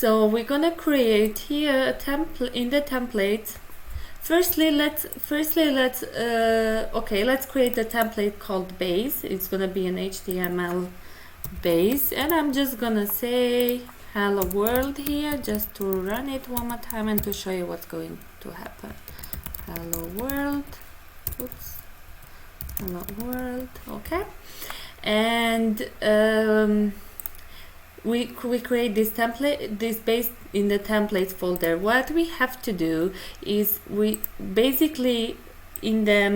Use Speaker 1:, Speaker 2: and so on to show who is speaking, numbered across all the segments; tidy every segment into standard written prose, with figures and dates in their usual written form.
Speaker 1: So we're gonna create here a template in the template. Firstly, let's create a template called base. It's gonna be an HTML base, and I'm just gonna say hello world here just to run it one more time and to show you what's going to happen. Hello world. Oops. Hello world. Okay. And we create this template, this base in the templates folder. What we have to do is we basically in the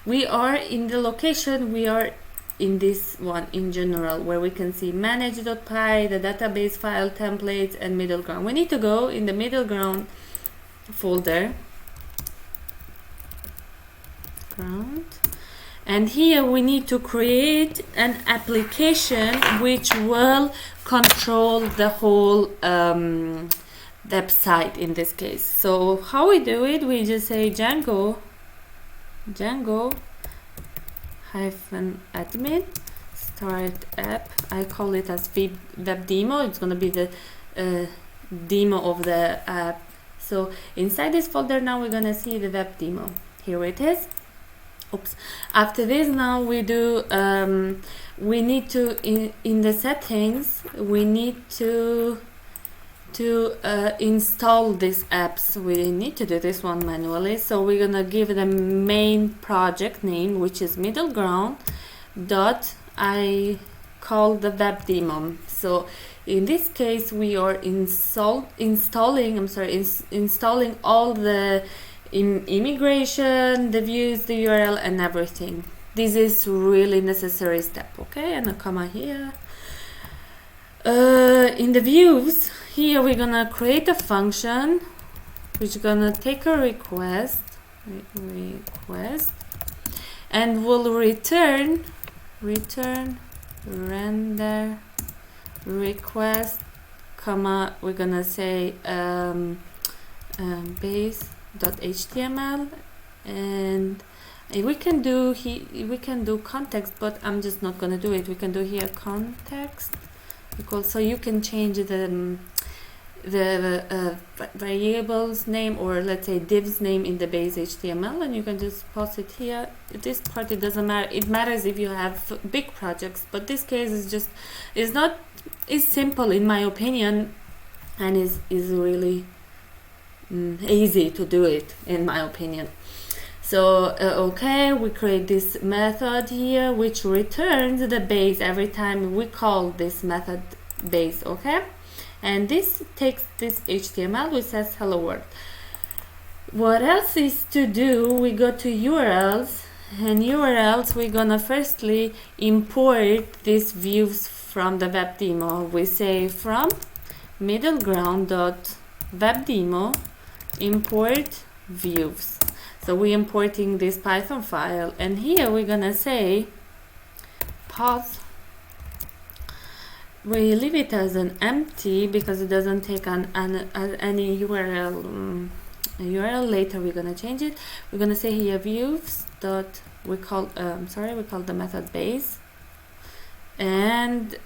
Speaker 1: we are in the location, we are in this one in general, where we can see manage.py, the database file, templates, and middle ground. We need to go in the middle ground folder. And here we need to create an application which will control the whole website in this case. So how we do it, we just say Django hyphen admin start app. I call it as web demo. It's going to be the demo of the app. So inside this folder now we're going to see the web demo. Here it is. Oops. After this, now we do we need to in the settings we need to install these apps. We need to do this one manually, so we're gonna give the main project name, which is middle ground dot I call the web demo. So in this case we are installing all the immigration, the views, the URL, and everything. This is really necessary step. Okay, and a comma here. In the views here we're gonna create a function which is gonna take a request and will return render request, comma, we're gonna say base.html, and we can do context, but I'm just not gonna do it. We can do here context equals, so you can change the variables name, or let's say divs name in the base HTML, and you can just post it here. This part, it doesn't matter. It matters if you have big projects, but this case is simple in my opinion, and is really easy to do it in my opinion. So okay, we create this method here which returns the base every time we call this method base. Okay, and this takes this HTML which says hello world. What else is to do? We go to URLs, and URLs we're gonna firstly import these views from the web demo. We say from middleground.webdemo import views. So we're importing this Python file, and here we're gonna say pause. We leave it as an empty because it doesn't take any URL. Later we're gonna change it. We're gonna say here views dot we call the method base, and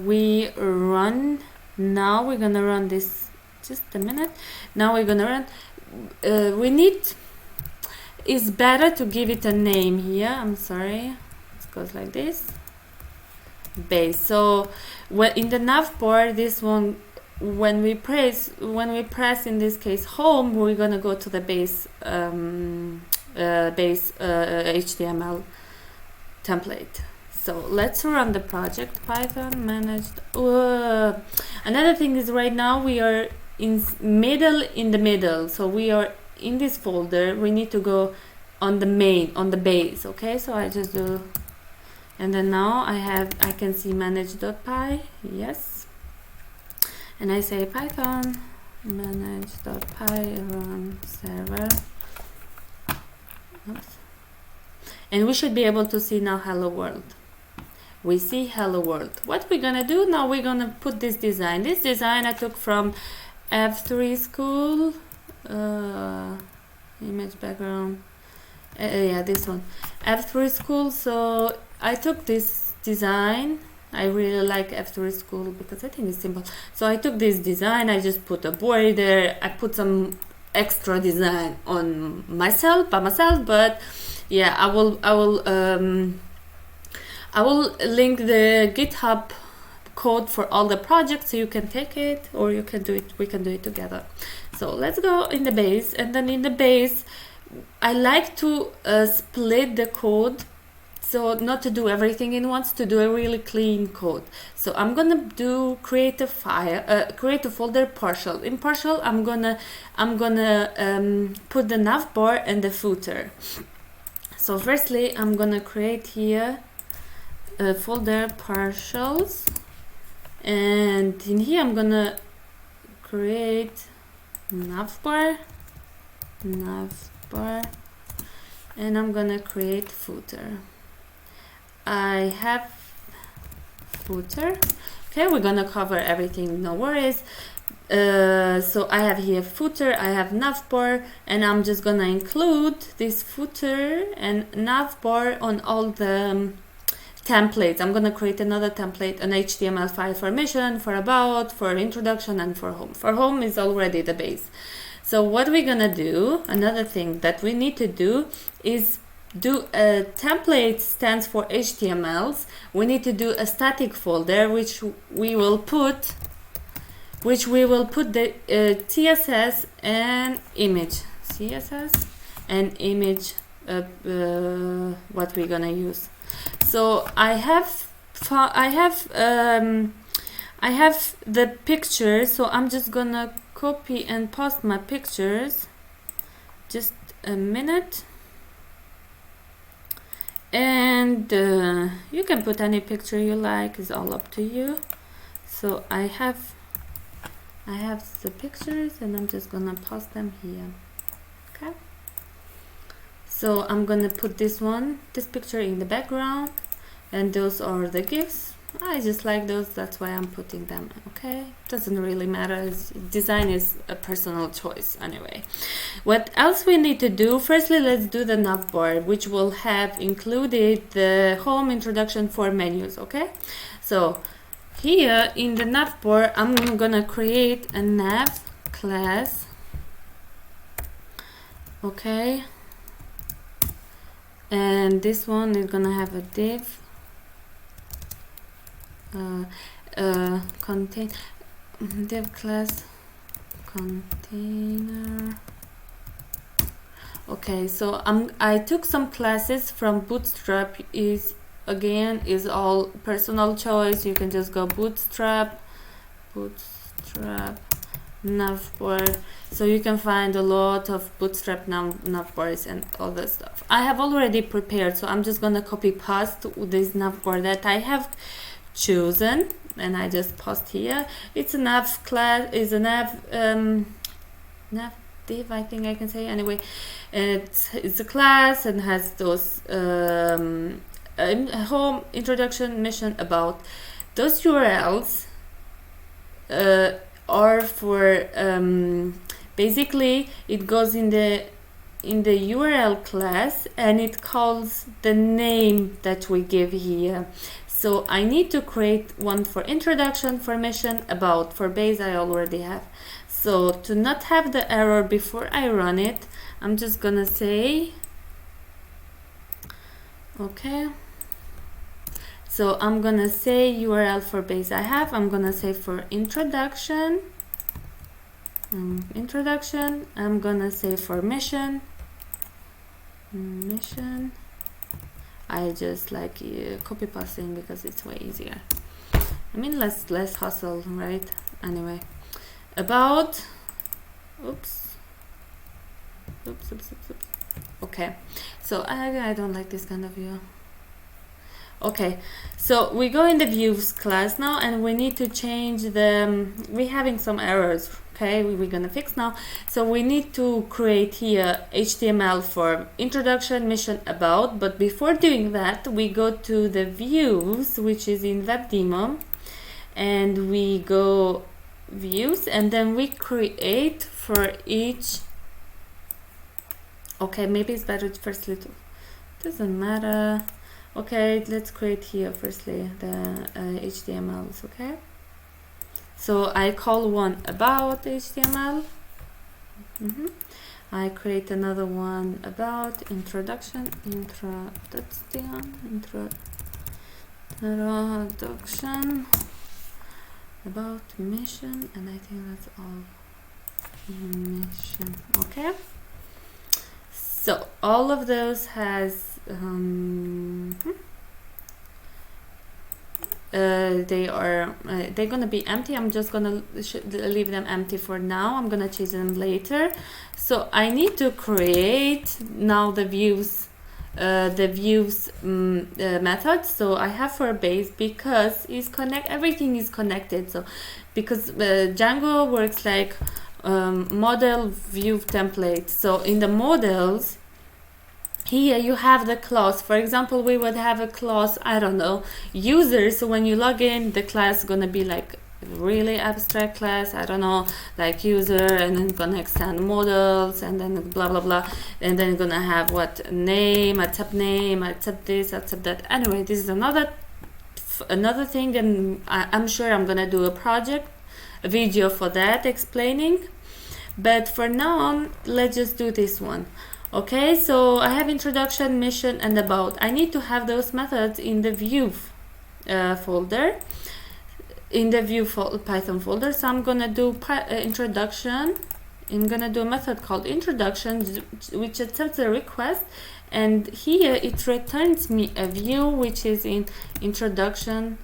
Speaker 1: we run. Now we're gonna run this. Just a minute. Now we're gonna run. It's better to give it a name here. I'm sorry. It goes like this. Base. So in the navbar, this one, when we press in this case home, we're gonna go to the base HTML template. So let's run the project. Python managed. Another thing is right now we are in the middle, so we are in this folder. We need to go on the base. Okay, so I just do, and then now I can see manage.py. Yes, and I say Python manage.py run server. Oops. And we should be able to see now hello world. We see hello world. What we're gonna do now, we're gonna put this design. This design I took from F3 school, image background, yeah, this one, F3 school. So I took this design I really like after school because I think it's simple. So I took this design, I just put a border, I put some extra design on myself, by myself, but yeah, I will link the GitHub code for all the projects, so you can take it, or you can do it, we can do it together. So let's go in the base, and then in the base I like to split the code, so not to do everything in once, to do a really clean code. So I'm gonna create a file, create a folder partial. In partial, I'm gonna put the navbar and the footer. So firstly, I'm gonna create here a folder partials, and in here I'm gonna create navbar, and I'm gonna create footer. I have footer. Okay, we're gonna cover everything, no worries. So I have here footer, I have navbar, and I'm just gonna include this footer and navbar on all the templates. I'm gonna create another template, an HTML file for mission, for about, for introduction, and for home. For home is already the base. So what we're gonna do, another thing that we need to do is do a template stands for HTMLs. We need to do a static folder which we will put the CSS and image, what we're gonna use. So I have the picture, so I'm just gonna copy and paste my pictures. Just a minute. And you can put any picture you like, it's all up to you. So I have the pictures, and I'm just gonna post them here. Okay, so I'm gonna put this picture in the background, and those are the GIFs. I just like those, that's why I'm putting them. Okay, doesn't really matter, design is a personal choice anyway. What else we need to do? Firstly, let's do the navbar, which will have included the home, introduction, for menus. Okay, so here in the navbar I'm gonna create a nav class. Okay, and this one is gonna have a div contain div class container. Okay, so I took some classes from Bootstrap. Is all personal choice. You can just go bootstrap navbar, so you can find a lot of bootstrap navbars and all that stuff. I have already prepared, so I'm just gonna copy paste this navbar that I have chosen, and I just post here. It's a nav class, is a nav div, I think I can say. Anyway, it's a class and has those home, introduction, mission, about. Those URLs are for basically it goes in the URL class, and it calls the name that we give here. So I need to create one for introduction, for mission, about. For base I already have. So to not have the error before I run it, I'm just gonna say, okay, so I'm gonna say URL for base I have. I'm gonna say for introduction, I'm gonna say for mission. I just like copy pasting because it's way easier. I mean, less hustle, right? Anyway, about, oops. Okay, so I don't like this kind of view. Okay, so we go in the views class now, and we need to change the we're having some errors. Okay, we're gonna fix now. So we need to create here HTML for introduction, mission, about. But before doing that, we go to the views, which is in web demo, and we go views, and then we create for each. Okay, maybe it's better firstly to, doesn't matter. Okay, let's create here firstly the HTMLs. Okay, so I call one about HTML. I create another one about introduction about mission, and I think that's all. Mission. Okay, so all of those has they're gonna be empty. I'm just gonna leave them empty for now. I'm gonna change them later. So I need to create now the views method. So I have for base, because everything is connected. So because Django works like model view template. So in the models, here you have the class. For example, we would have a class, I don't know, user. So when you log in, the class is gonna be like really abstract class, I don't know, like user, and then gonna extend models, and then blah blah blah, and then gonna have what name, accept this, accept that. Anyway, this is another thing, and I'm sure I'm gonna do a video for that explaining. But for now on, let's just do this one. Okay, so I have introduction, mission, and about. I need to have those methods in the view folder, in the view Python folder. So I'm gonna do introduction. I'm gonna do a method called introduction, which accepts a request, and here it returns me a view which is in introduction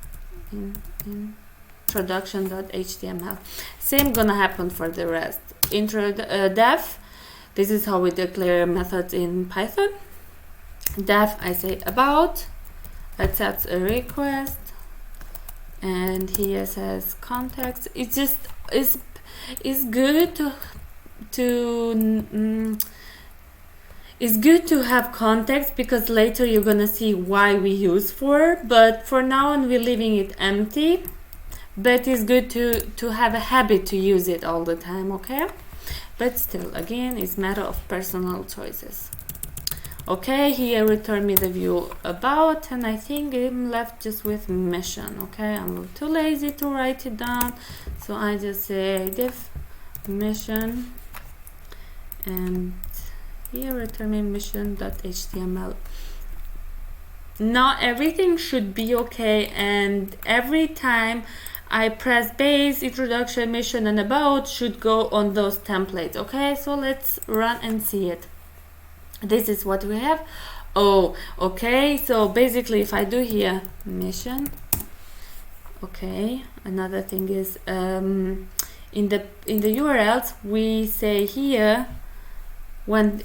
Speaker 1: introduction.html. Same gonna happen for the rest. Def. This is how we declare methods in Python. Def, I say about, accepts a request, and here says context. It's just it's good it's good to have context, because later you're gonna see why we use for. But for now on, we're leaving it empty. But it's good to have a habit to use it all the time. Okay. But still, again, it's matter of personal choices. Okay, here return me the view about, and I think I'm left just with mission. Okay, I'm too lazy to write it down, so I just say div mission, and here return me mission.html. Now everything should be okay, and every time I press base, introduction, mission, and about should go on those templates. Okay, so let's run and see it. This is what we have. Oh, okay, so basically if I do here mission, okay, another thing is in the URLs we say here when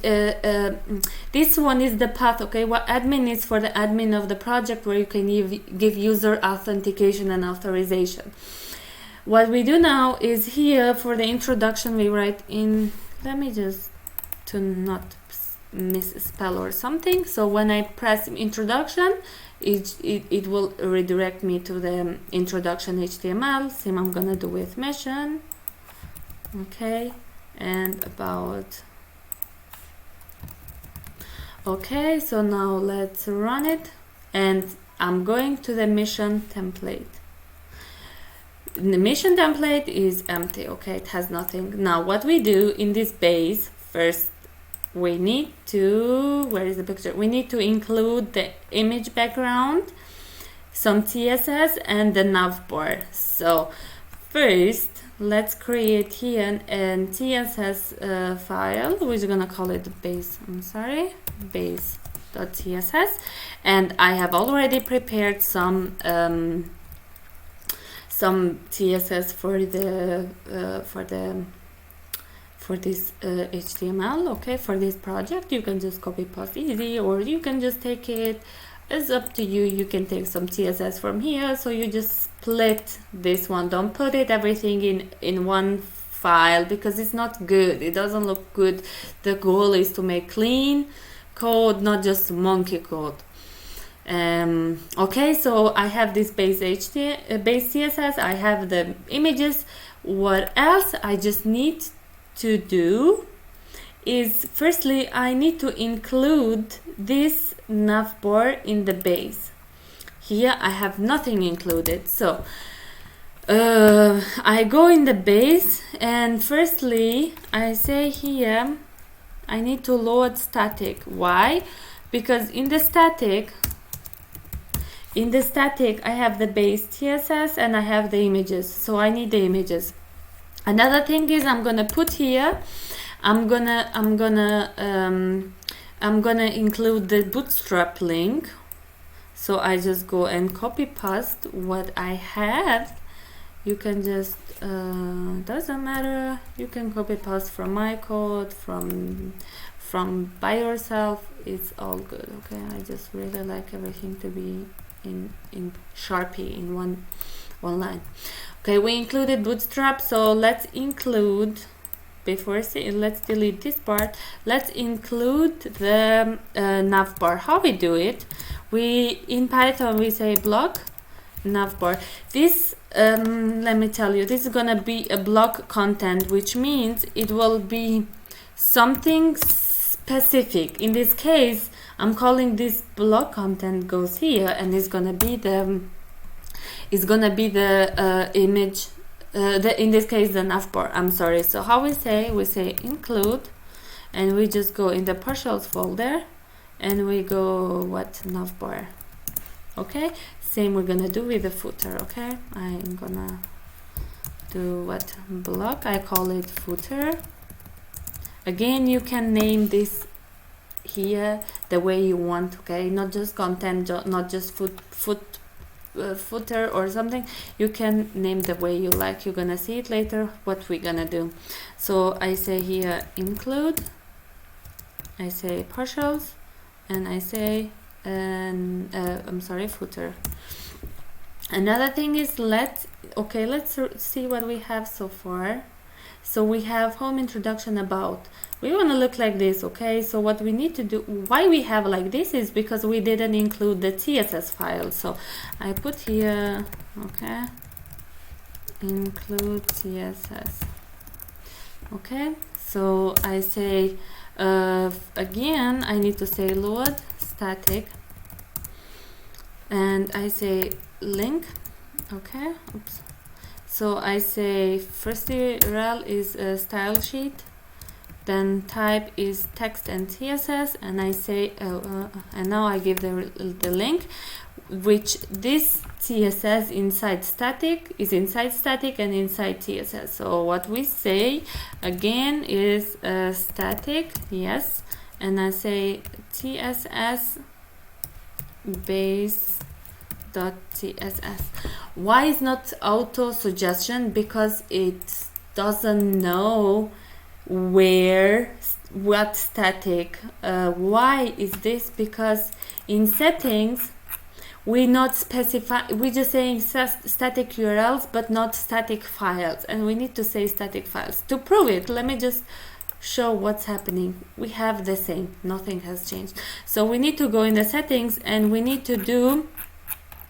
Speaker 1: this one is the path. Okay, what admin is for the admin of the project, where you can give user authentication and authorization. What we do now is here for the introduction we write in, let me just to not misspell or something. So when I press introduction, it will redirect me to the introduction HTML. Same I'm gonna do with mission. Okay, and about. Okay, so now let's run it, and I'm going to the mission template. The mission template is empty. Okay, it has nothing. Now what we do in this base, first we need to, where is the picture? We need to include the image background, some CSS, and the navbar. So first let's create here an CSS file. We're gonna call it base.css, and I have already prepared some CSS for this HTML. Okay, for this project you can just copy paste easy, or you can just take it. It's up to you. You can take some CSS from here. So you just split this one. Don't put it everything in one file, because it's not good. It doesn't look good. The goal is to make clean code, not just monkey code. Okay, so I have this base CSS. I have the images. What else I just need to do is, firstly, I need to include this navbar in the base. Here I have nothing included, so I go in the base, and firstly I say here I need to load static. Why? Because in the static I have the base TSS and I have the images, so I need the images. Another thing is I'm gonna put here, I'm gonna include the bootstrap link. So I just go and copy paste what I have. You can just doesn't matter, you can copy paste from my code, from by yourself, it's all good. Okay, I just really like everything to be in Sharpie in one line. Okay, we included bootstrap, so let's include, let's delete this part. Let's include the navbar. How we do it? We in Python we say block navbar. This let me tell you, this is gonna be a block content, which means it will be something specific. In this case, I'm calling this block content goes here, and it's gonna be the image. In this case, the navbar. I'm sorry. So how we say include, and we just go in the partials folder, and we go what navbar. Okay, same we're gonna do with the footer. Okay, I'm gonna do what block, I call it footer. Again, you can name this here the way you want. Okay, not just content, not just footer or something. You can name the way you like. You're gonna see it later what we're gonna do. So I say here include, I say partials, and I say I'm sorry, footer. Another thing is let's see what we have so far. So we have home, introduction, about. We want to look like this. Okay, so what we need to do, why we have like this, is because we didn't include the CSS file. So I put here, okay, include CSS. Okay, so I say again I need to say load static, and I say link. Okay, oops. So I say first URL is a style sheet, then type is text and CSS, and I say and now I give the link, which this CSS inside static is inside static and inside CSS. So what we say again is static, yes, and I say CSS base.css. Why is not auto suggestion? Because it doesn't know what static. Why is this? Because in settings we not specify, we're just saying static URLs but not static files, and we need to say static files. To prove it, let me just show what's happening. We have the same, nothing has changed. So we need to go in the settings, and we need to do,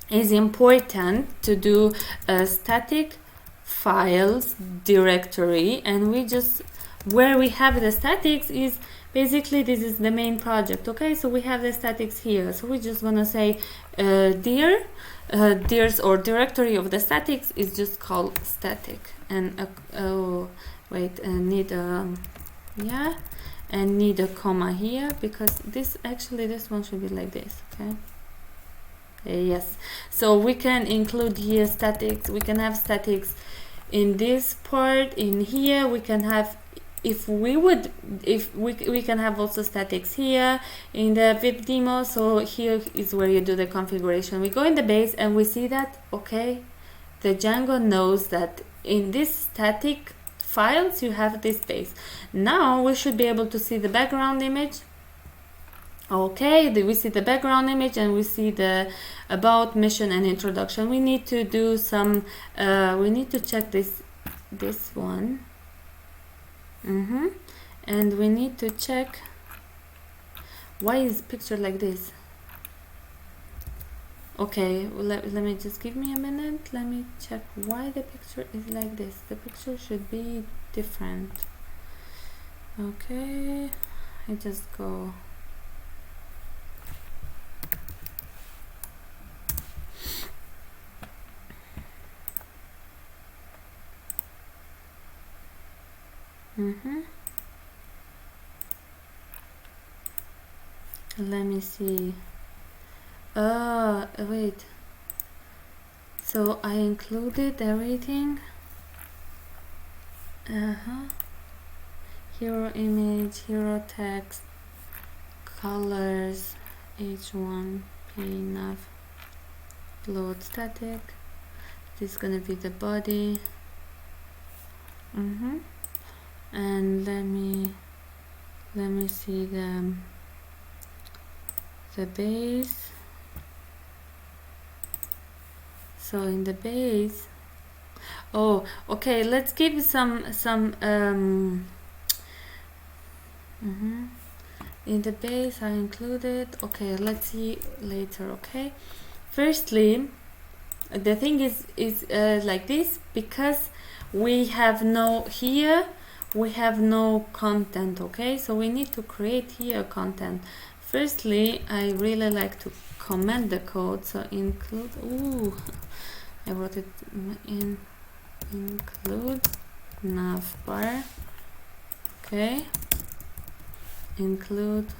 Speaker 1: is important to do a static files directory, and we just, where we have the statics is basically this is the main project. Okay, so we have the statics here, so we just want to say dir's or directory of the statics is just called static, and oh wait, need a yeah, and need a comma here, because this one should be like this. Okay, yes, so we can include here statics. We can have statics in this part. In here we can have, if we can have also statics here in the VIP demo. So here is where you do the configuration. We go in the base and we see that, okay, the Django knows that in this static files you have this base. Now we should be able to see the background image. Okay, we see the background image, and we see the about, mission, and introduction. We need to do some we need to check this one, and we need to check why is picture like this. Okay, well, let me just, give me a minute, let me check why the picture is like this. The picture should be different. Okay, I just go let me see. Wait, so I included everything. Hero image, hero text, colors, h1 nav, load static. This is gonna be the body. And let me see the base. So in the base, oh, okay, let's give some in the base I included. Okay, let's see later. Okay, firstly, the thing is like this, because we have no content. Okay, so we need to create here content. Firstly, I really like to comment the code, so include, I wrote it in, include navbar. Okay, include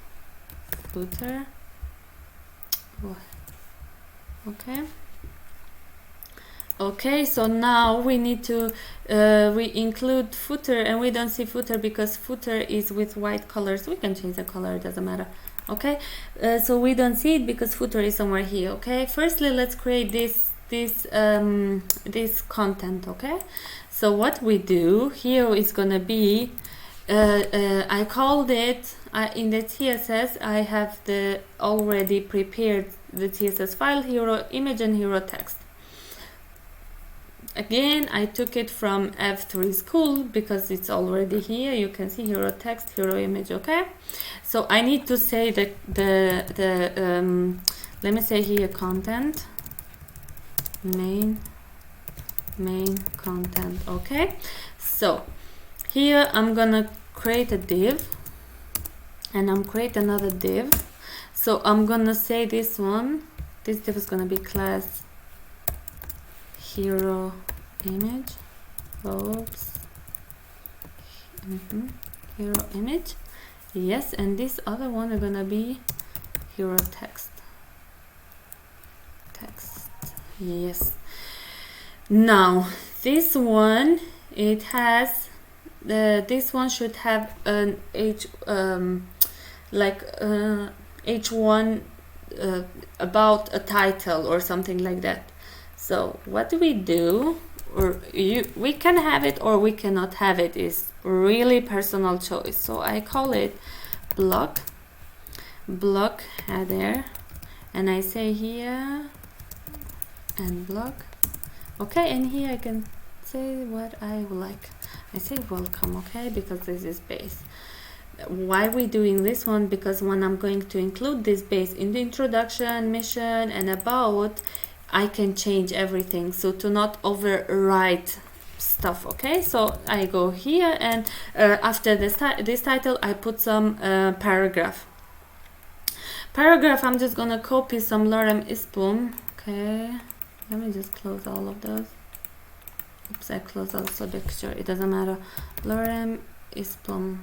Speaker 1: footer. Okay, so now we need to we include footer, and we don't see footer because footer is with white colors. We can change the color, it doesn't matter. Okay, so we don't see it because footer is somewhere here. Okay, firstly, let's create this content. Okay, so what we do here is gonna be I called it in the CSS. I have the already prepared the CSS file, hero image and hero text. Again, I took it from F3 school because it's already here. You can see hero text, hero image. Okay, so I need to say let me say here content main content. Okay, so here I'm gonna create a div, and I'm create another div. So I'm gonna say this div is gonna be class hero image. Hero image. Yes, and this other one is gonna be hero text. Yes. Now this one, it has this one should have an h1 about a title or something like that. So what do we do, or we can have it or we cannot have it, is really personal choice. So I call it block header, and I say here and block. Okay, and here I can say what I like. I say welcome. Okay, because this is base. Why we doing this one? Because when I'm going to include this base in the introduction, mission, and about, I can change everything, so to not overwrite stuff. Okay, so I go here, and after this title I put some paragraph. I'm just gonna copy some lorem isplum. Okay, let me just close all of those. Oops, I closed also the picture, it doesn't matter. Lorem isplum.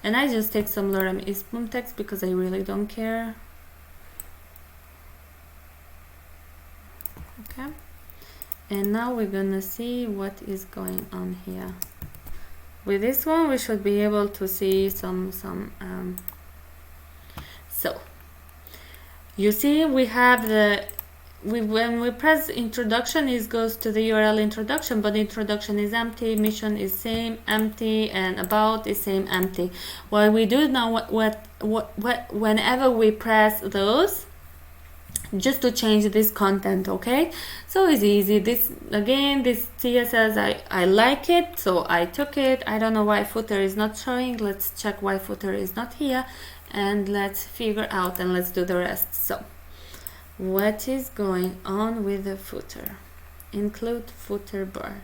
Speaker 1: And I just take some lorem isplum text because I really don't care. Okay, and now we're gonna see what is going on here. With this one we should be able to see some so you see we have when we press introduction, it goes to the URL introduction, but introduction is empty, mission is same empty, and about is same empty. What we do now, whenever we press those, just to change this content. Okay, so it's easy. This CSS, I like it, so I took it. I don't know why footer is not showing. Let's check why footer is not here, and let's figure out, and let's do the rest. So what is going on with the footer? Include footer bar.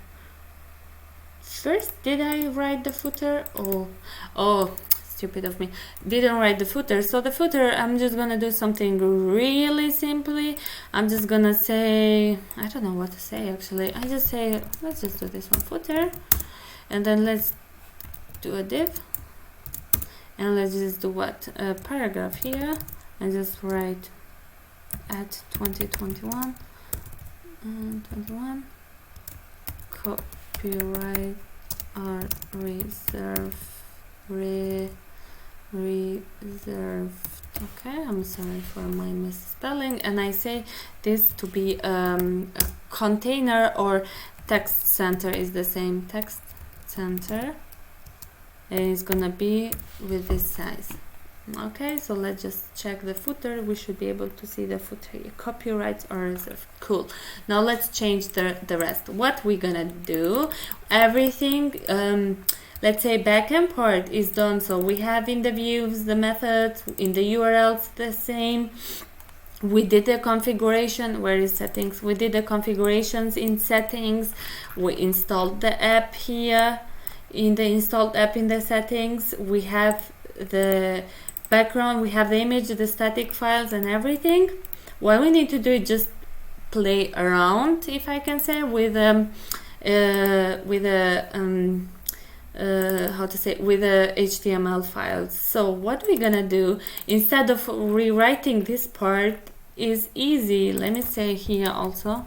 Speaker 1: first, did I write the footer? Oh, stupid of me. Didn't write the footer. So the footer, I'm just gonna do something really simply. I'm just gonna say, I don't know what to say actually. I just say, let's just do this one, footer. And then let's do a div. And let's just do what? A paragraph here. And just write at 2021 and 21. Copyright are reserved. Okay, I'm sorry for my misspelling. And I say this to be a container, or text center is the same, text center, and it's gonna be with this size. Okay, so let's just check the footer. We should be able to see the footer here. Copyrights are reserved. Cool. Now let's change the rest. What we're gonna do, everything, let's say backend part is done. So we have in the views the methods, in the URLs the same. We did the configuration. Where is settings? We did the configurations in settings. We installed the app here. In the installed app, in the settings, we have the background, we have the image, the static files, and everything. What we need to do is just play around, if I can say, with the HTML files. So what we're gonna do, instead of rewriting this part, is easy. Let me say here also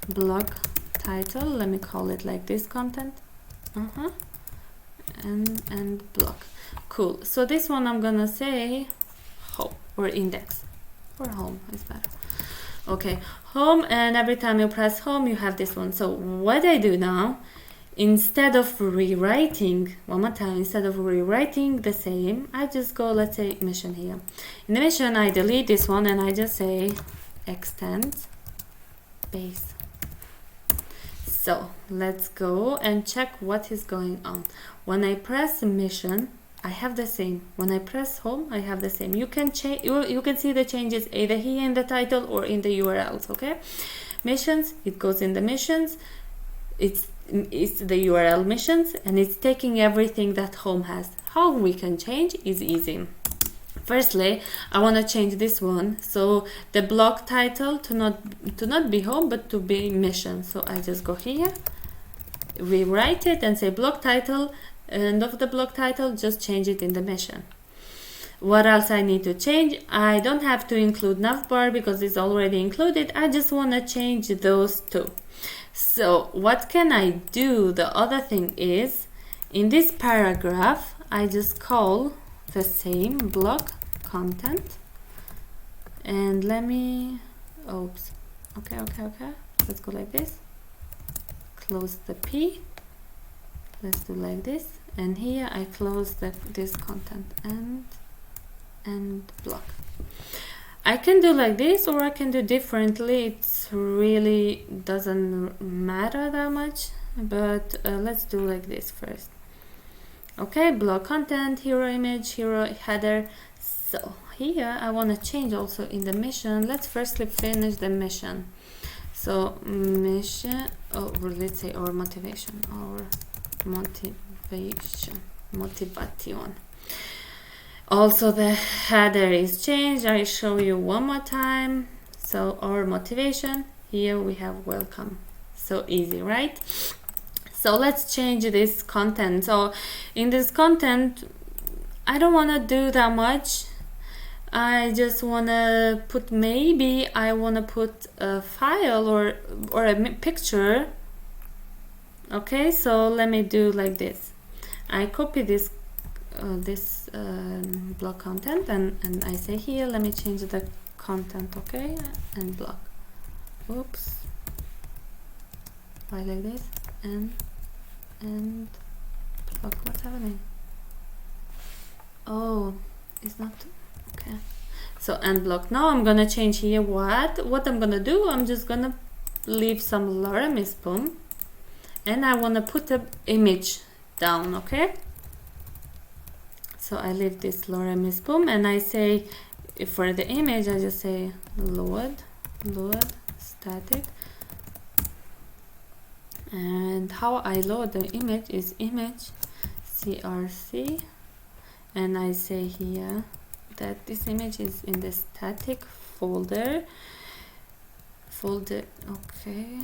Speaker 1: blog title. Let me call it like this, content. And block. Cool. So this one I'm gonna say home or index, or home is better. Okay, home, and every time you press home you have this one. So what I do now, instead of rewriting, one more time, instead of rewriting the same, I just go, let's say mission here. In the mission I delete this one and I just say extend base. So let's go and check what is going on. When I press mission, I have the same. When I press home, I have the same. You can change. You can see the changes either here in the title or in the URLs. Okay, missions. It goes in the missions. It's the URL missions, and it's taking everything that home has. How we can change is easy. Firstly, I want to change this one, so the blog title to not be home but to be mission. So I just go here, rewrite it, and say blog title, and of the blog title just change it in the mission. What else I need to change? I don't have to include navbar because it's already included. I just want to change those two. So what can I do? The other thing is, in this paragraph I just call the same blog content, and let me okay, let's go like this, close the P, let's do like this, and here I close this content and block. I can do like this, or I can do differently. It's really doesn't matter that much, but let's do like this first. Okay, blog content, hero image, hero header. So here I want to change also in the mission. Let's firstly finish the mission. So mission, or let's say or motivation, motivation. Also the header is changed. I show you one more time. So our motivation, here we have welcome. So easy, right? So let's change this content. So in this content, I don't want to do that much. I just want to put, maybe I want to put a file or a picture. Okay, so let me do like this. I copy this blog content, and I say here, let me change the content, okay, and block. Oops. Why like this? And block. What's happening? Oh, it's not okay. So and block. Now I'm gonna change here what I'm gonna do. I'm just gonna leave some lorem ipsum, and I wanna put the image down. Okay. So I leave this lorem ipsum, and I say for the image I just say load static, And how I load the image is image crc, and I say here that this image is in the static folder. Okay,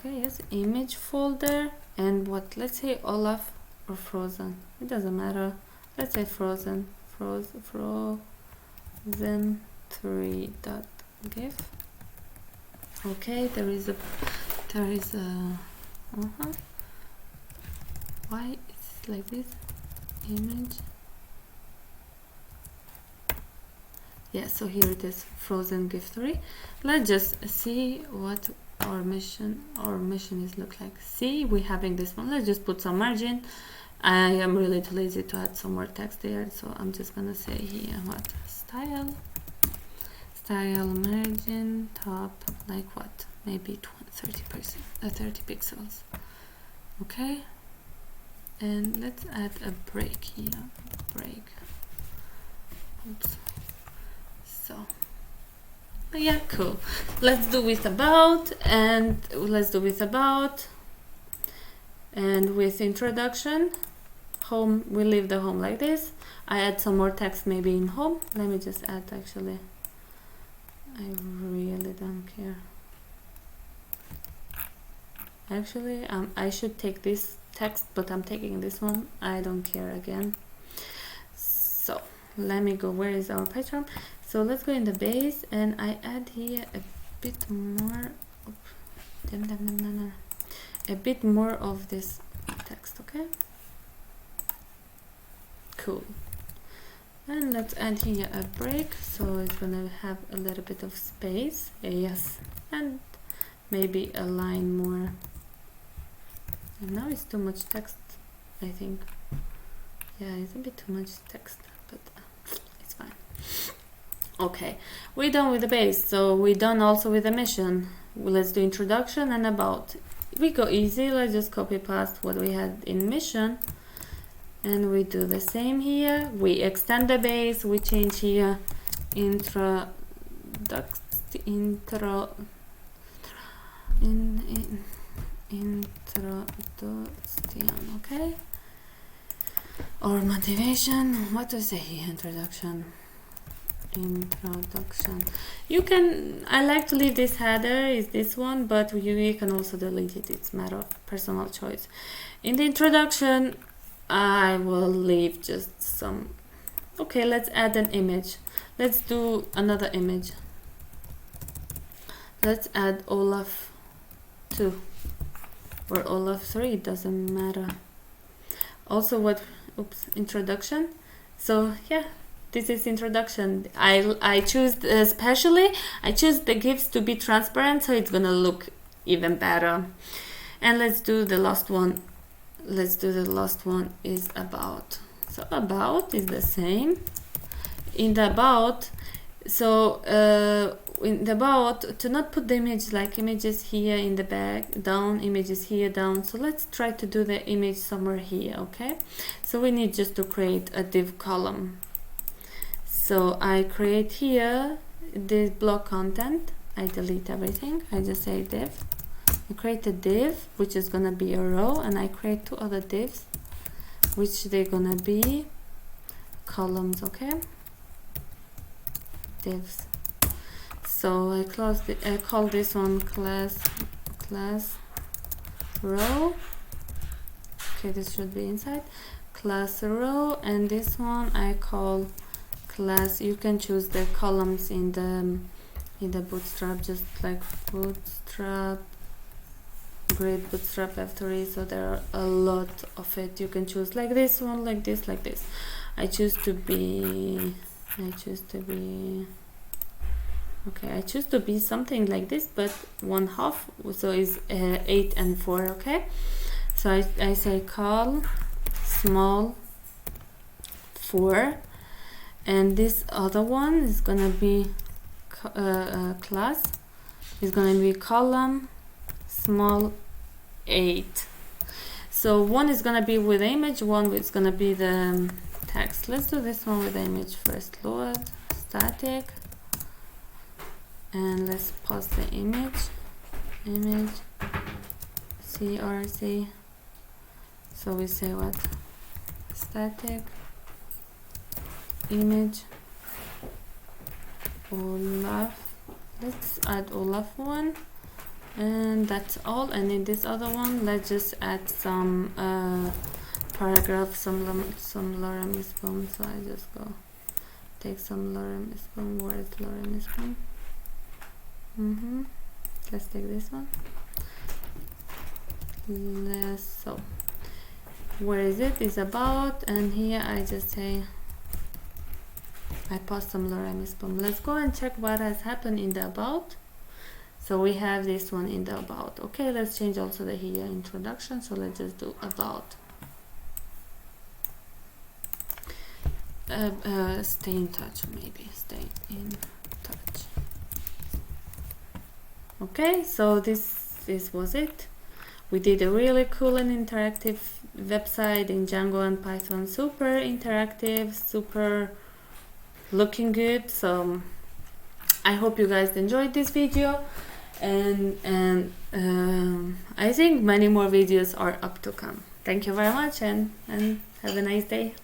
Speaker 1: yes, image folder. And what, let's say Olaf or frozen, it doesn't matter, let's say frozen 3.gif. okay, there is a why it's like this image. Yeah, so here it is, frozen GIF 3. Let's just see what our mission is look like. See, we're having this one. Let's just put some margin. I am really too lazy to add some more text there, so I'm just gonna say here what style margin top, like what, maybe 30%, 30 pixels. Okay, and let's add a break here. Break. Oops. So yeah, cool. Let's do with about, and with introduction. Home, we leave the home like this. I add some more text maybe in home. Let me just add, actually, I really don't care. Actually, I should take this text, but I'm taking this one. I don't care again. So let me go, where is our PyCharm? So let's go in the base, and I add here a bit more, a bit more of this text, okay? Cool. And let's add here a break, so it's gonna have a little bit of space, yes, and maybe a line more. And now it's too much text, I think. Yeah, it's a bit too much text, but it's fine. Okay, we're done with the base, so we're done also with the mission. Let's do introduction and about. We go easy, let's just copy paste what we had in mission, and we do the same here. We extend the base, we change here introduction, okay, or motivation, what to say here, introduction. You can, I like to leave this header, is this one, but you can also delete it, it's a matter of personal choice. In the introduction, I will leave just some. Okay, let's add an image. Let's do another image. Let's add Olaf 2 or Olaf 3, it doesn't matter. Also what, introduction. So yeah, this is introduction. I choose especially, I choose the GIFs to be transparent, so it's gonna look even better. And let's do the last one. Let's do the last one is about. So about is the same. In the about, so in the about, to not put the image like images here in the back, down, images here, down. So let's try to do the image somewhere here, okay? So we need just to create a div column. So I create here this block content. I delete everything. I just say div. I create a div, which is gonna be a row, and I create two other divs, which they're gonna be columns, okay? Divs. So I call this one class row. Okay, this should be inside class row, and this one I call class. You can choose the columns in the bootstrap, just like bootstrap grid, bootstrap F3. So there are a lot of it. You can choose like this one, like this, like this. I choose to be okay, I choose to be something like this, but 1/2, so is 8 and 4, okay? So I say call small 4, and this other one is gonna be class is gonna be column small 8. So one is gonna be with image, one is gonna be the text. Let's do this one with the image first. Load static, and let's pause the image CRC. So we say what? Static image Olaf. Let's add Olaf one, and that's all. And in this other one, let's just add some paragraph, some lorem ipsum. So I just go take some lorem ipsum. Where is lorem ipsum? Let's take this one. So where is it? Is about, and here I just say I pass some lorem ipsum. Let's go and check what has happened in the about. So we have this one in the about. Okay, let's change also the here introduction. So let's just do about. Stay in touch, maybe stay in touch. Okay, so this was it. We did a really cool and interactive website in Django and Python. Super interactive, super looking good. So I hope you guys enjoyed this video, and I think many more videos are up to come. Thank you very much, and have a nice day.